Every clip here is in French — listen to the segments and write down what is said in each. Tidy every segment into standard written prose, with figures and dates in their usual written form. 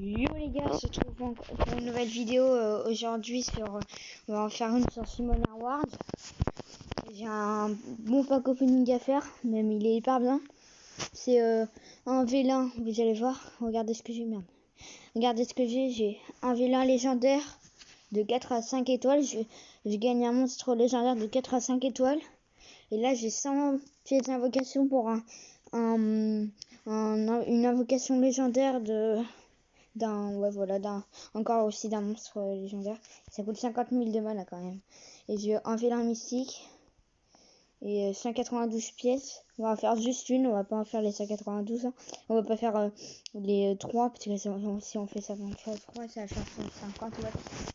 Yo les gars, on se retrouve pour une nouvelle vidéo aujourd'hui sur on va en faire une sur Simon Ward. J'ai un bon pack opening à faire, même il est hyper bien. C'est un V1, vous allez voir, regardez ce que j'ai, merde. Regardez ce que j'ai un V1 légendaire de 4 à 5 étoiles, je gagne un monstre légendaire de 4 à 5 étoiles. Et là j'ai 100 pièces d'invocation pour une invocation légendaire encore aussi d'un monstre légendaire. Ça coûte 50 000 de mana quand même. Et j'ai un vélin mystique et 192 pièces. On va faire juste une, on va pas en faire les 192. Hein. On va pas faire les 3 parce que si on fait ça dans 3, ça va faire 150.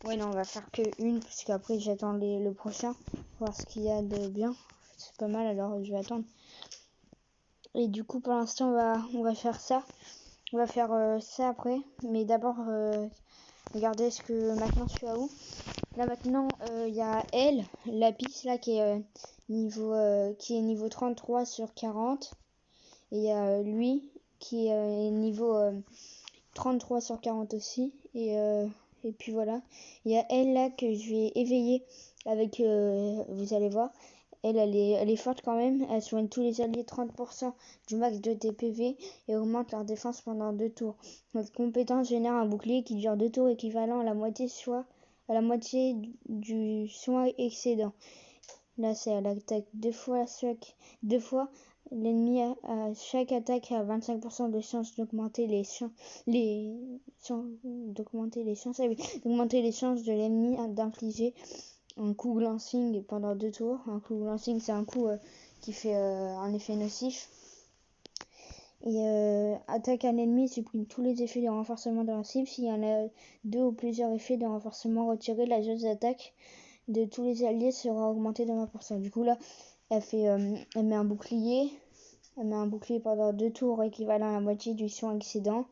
Ouais, non, on va faire que une parce qu'après j'attends le prochain, voir ce qu'il y a de bien. C'est pas mal, alors je vais attendre. Et du coup, pour l'instant, on va faire ça. On va faire ça après, mais d'abord regardez ce que maintenant je suis à où. Là maintenant il y a elle, Lapis là qui est niveau 33 sur 40 et il y a lui qui est niveau 33 sur 40 aussi et puis voilà, il y a elle là que je vais éveiller avec vous allez voir. Elle est forte quand même. Elle soigne tous les alliés 30% du max de TPV et augmente leur défense pendant 2 tours. Notre compétence génère un bouclier qui dure 2 tours équivalent à la moitié du soin excédent. Là, c'est elle attaque 2 fois l'ennemi à chaque attaque a 25% de chance d'augmenter les chances de l'ennemi d'infliger un coup glancing pendant 2 tours. Un coup glancing, c'est un coup qui fait un effet nocif. Et attaque un ennemi supprime tous les effets de renforcement de la cible. S'il y en a 2 ou plusieurs effets de renforcement retirés, la jauge d'attaque de tous les alliés sera augmentée de 20%. Du coup là, elle met un bouclier. Elle met un bouclier pendant 2 tours équivalent à la moitié du soin excédent.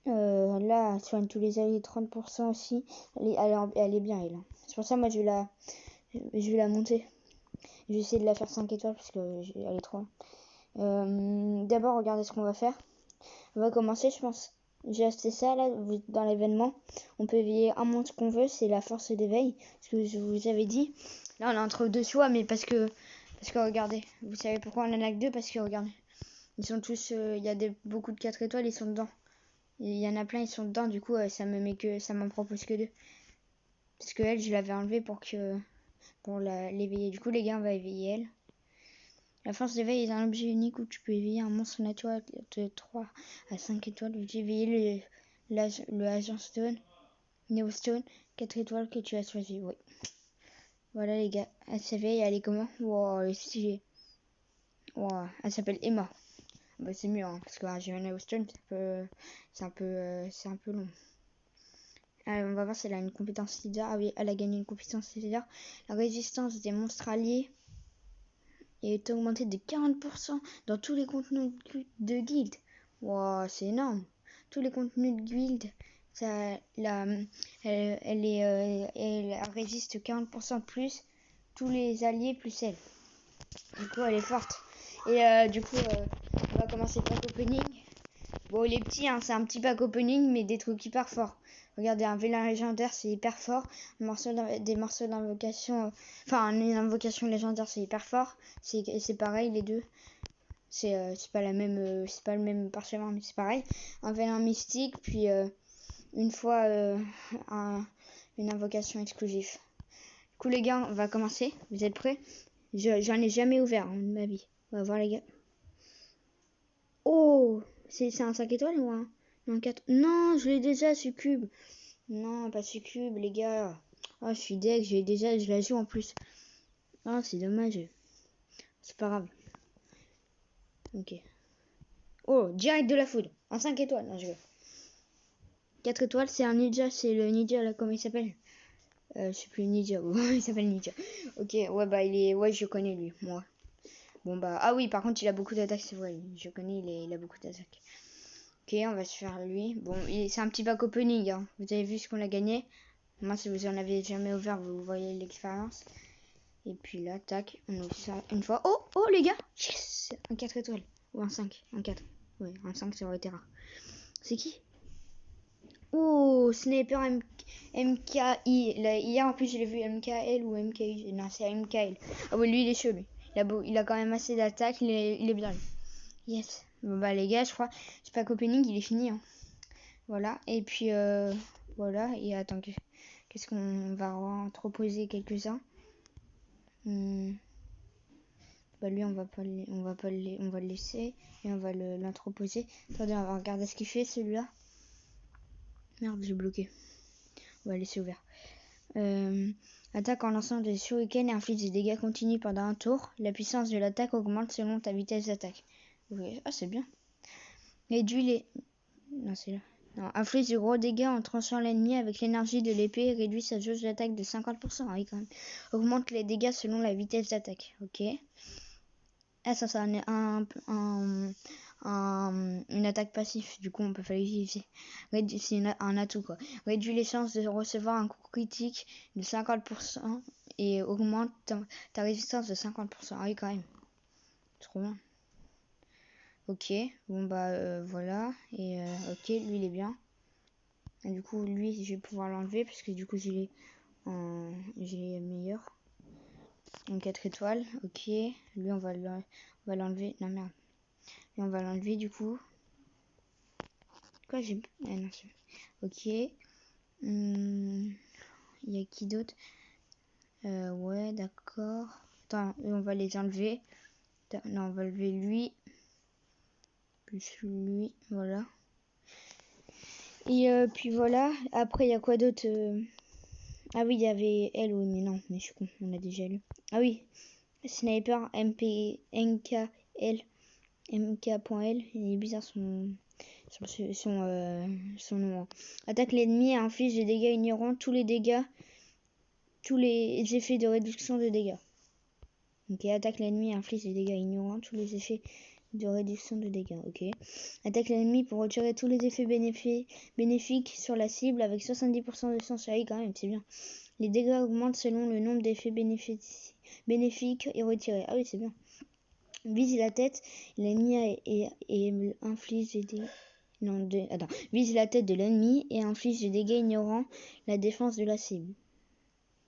Là, elle soigne tous les alliés 30% aussi. Elle est bien, elle. C'est pour ça, moi, je vais la monter. Je vais essayer de la faire 5 étoiles parce que elle est trop. D'abord, regardez ce qu'on va faire. On va commencer, je pense. J'ai acheté ça là dans l'événement. On peut éveiller un monstre qu'on veut, c'est la force d'éveil. Ce que je vous avais dit. Là, on est entre deux choix, mais parce que regardez. Vous savez pourquoi on en a que 2? Parce que regardez. Ils sont tous. Il y a beaucoup de 4 étoiles, ils sont dedans. Il y en a plein, ils sont dedans. Du coup, ça m'en propose que 2. Parce que elle, je l'avais enlevée pour l'éveiller. Du coup, les gars, on va éveiller elle. La force d'éveil est un objet unique où tu peux éveiller un monstre naturel de 3 à 5 étoiles. J'ai éveillé le Agent Stone, Neo Stone, 4 étoiles que tu as choisi. Oui. Voilà les gars, elle s'éveille, elle est comment? Wow, elle est stylée. Wow, elle s'appelle Emma. Bah, c'est mieux, hein, parce que j'ai un Neo Stone, c'est un peu long. On va voir si elle a une compétence leader. Ah oui, elle a gagné une compétence leader. La résistance des monstres alliés est augmentée de 40% dans tous les contenus de guild. Wow, c'est énorme. Tous les contenus de guild, elle résiste 40% de plus. Tous les alliés plus elle. Du coup, elle est forte. Et du coup, on va commencer par l'opening. Bon, il est petit, hein, c'est un petit pack opening, mais des trucs hyper forts. Regardez, un vélin légendaire, c'est hyper fort. Des morceaux d'invocation, une invocation légendaire, c'est hyper fort. C'est pareil, les deux. C'est pas c'est pas le même parchemin, mais c'est pareil. Un vélin mystique, puis une fois une invocation exclusive. Du coup, les gars, on va commencer. Vous êtes prêts? J'en ai jamais ouvert de ma vie. On va voir, les gars. Oh! C'est un 5 étoiles ou un 4? Non, je l'ai déjà, Succube. Non, pas Succube, les gars. Oh, je suis deg, je la joue en plus. Oh, c'est dommage. C'est pas grave. Ok. Oh, direct de la foudre. Un 5 étoiles, non, je veux. 4 étoiles, c'est un ninja, c'est le ninja là, comment il s'appelle? Je sais plus, ninja. Il s'appelle ninja. Ok, ouais, bah, ouais, je connais lui, moi. Bon, bah, ah oui, par contre, il a beaucoup d'attaques, c'est vrai. Je connais, il a beaucoup d'attaques. Ok, on va se faire lui. Bon, c'est un petit pack opening, hein. Vous avez vu ce qu'on a gagné. Moi, si vous en avez jamais ouvert, vous voyez l'expérience. Et puis là, tac, on ouvre ça une fois. Oh, les gars, yes! Un 4 étoiles. Ou un 5, un 4. Ouais, un 5, ça aurait été rare. C'est qui? Oh, Sniper MKI. Hier en plus je l'ai vu MKL ou MKI. Non, c'est MKL. Ah ouais, lui il est chaud lui. Il a quand même assez d'attaque, il est bien lui. Yes. Bon bah les gars, je crois Pack Opening il est fini. Hein. Voilà. Et puis voilà. Et attends, qu'est-ce qu'on va entreposer quelques-uns. Bah lui on va le laisser et on va l'entreposer. Attendez, on va regarder ce qu'il fait celui-là. Merde, j'ai bloqué. On va laisser ouvert. Attaque en lançant des shurikens et inflige des dégâts continus pendant un tour. La puissance de l'attaque augmente selon ta vitesse d'attaque. Okay. Ah, c'est bien. Réduit les... Non, c'est là. Non, inflige de gros dégâts en tranchant l'ennemi avec l'énergie de l'épée et réduit sa jauge d'attaque de 50%. Ah oui, quand même. Augmente les dégâts selon la vitesse d'attaque. Ok. Ah, ça, c'est une attaque passive. Du coup, on peut pas l'utiliser. C'est un atout, quoi. Réduit les chances de recevoir un coup critique de 50% et augmente ta résistance de 50%. Ah oui, quand même. Trop bien. Ok. Bon, bah, voilà. Et ok, lui, il est bien. Et du coup, lui, je vais pouvoir l'enlever parce que du coup, j'ai meilleur. En 4 étoiles. Ok. Lui, on va l'enlever. Non, merde. Et on va l'enlever du coup. Quoi j'ai... Ah non, ok. Il y a qui d'autre? Ouais, d'accord. Attends, on va les enlever. Non, on va enlever lui. Plus lui, voilà. Et puis voilà. Après, il y a quoi d'autre? Ah oui, il y avait elle, oui, mais non, mais je suis con, on a déjà lu. Ah oui, Sniper MKL. MK.L. Il est bizarre son nom. Attaque l'ennemi et inflige des dégâts ignorant tous les effets de réduction de dégâts. Ok, attaque l'ennemi et inflige des dégâts ignorant tous les effets de réduction de dégâts. Ok. Attaque l'ennemi pour retirer tous les effets bénéfiques sur la cible avec 70% de chance. Ah oui, quand même, c'est bien. Les dégâts augmentent selon le nombre d'effets bénéfiques et retirés. Ah oui, c'est bien. Vise la tête, l'ennemi et inflige des dégâts. Non, attends. Vise la tête de l'ennemi et inflige des dégâts ignorant la défense de la cible.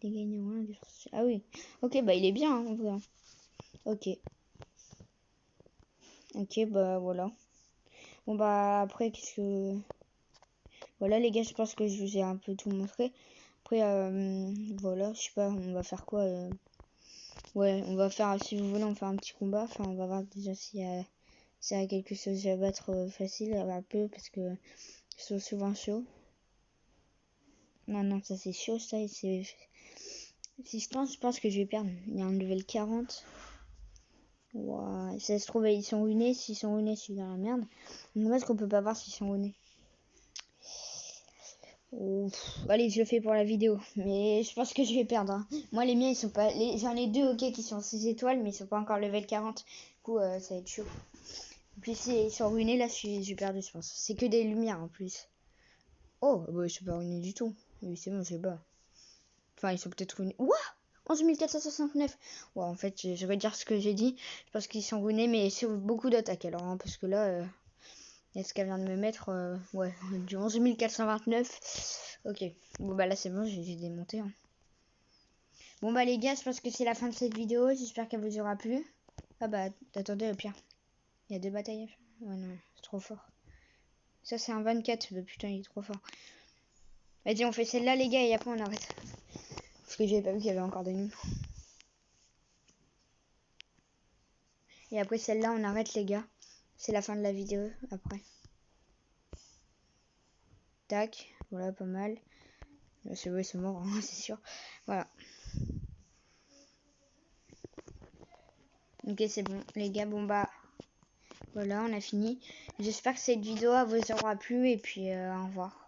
Dégâts ignorant la défense. Ah oui. Ok, bah il est bien, hein, en vrai. Ok. Ok, bah voilà. Bon bah après, qu'est-ce que... Voilà les gars, je pense que je vous ai un peu tout montré. Après, voilà, je sais pas, on va faire quoi Ouais, on va faire, si vous voulez, on fait un petit combat. Enfin, on va voir déjà s'il y a quelque chose à battre facile, un peu, parce que c'est souvent chaud. Non, ça c'est chaud, ça. Si je pense que je vais perdre. Il y a un level 40. Wow. Ça se trouve, ils sont ruinés. S'ils sont ruinés, je suis dans la merde. Dommage qu'on peut pas voir s'ils sont ruinés. Allez, je le fais pour la vidéo. Mais je pense que je vais perdre. Hein. Moi, les miens, ils sont pas... J'en ai deux, ok, qui sont 6 étoiles, mais ils sont pas encore level 40. Du coup, ça va être chaud. En plus, ils sont ruinés, là, j'ai perdu, je pense. C'est que des lumières, en plus. Oh, bah, ils sont pas ruinés du tout. Oui, c'est bon, je sais pas. Enfin, ils sont peut-être ruinés. Ouah 11 469. Ouais, en fait, je vais dire ce que j'ai dit. Je pense qu'ils sont ruinés, mais c'est beaucoup d'attaques, alors. Hein, parce que là... Est-ce qu'elle vient de me mettre ouais, du 11 429. Ok. Bon bah là c'est bon, j'ai démonté. Hein. Bon bah les gars, je pense que c'est la fin de cette vidéo. J'espère qu'elle vous aura plu. Ah bah attendez, au pire. Il y a 2 batailles. Ouais non, c'est trop fort. Ça c'est un 24. Bah, putain, il est trop fort. Vas-y, on fait celle-là les gars et après on arrête. Parce que j'avais pas vu qu'il y avait encore des nuls. Et après celle-là on arrête les gars. C'est la fin de la vidéo après. Tac, voilà pas mal. C'est vrai, c'est mort, hein, c'est sûr. Voilà. Ok, c'est bon. Les gars, bon bah... Voilà, on a fini. J'espère que cette vidéo vous aura plu et puis au revoir.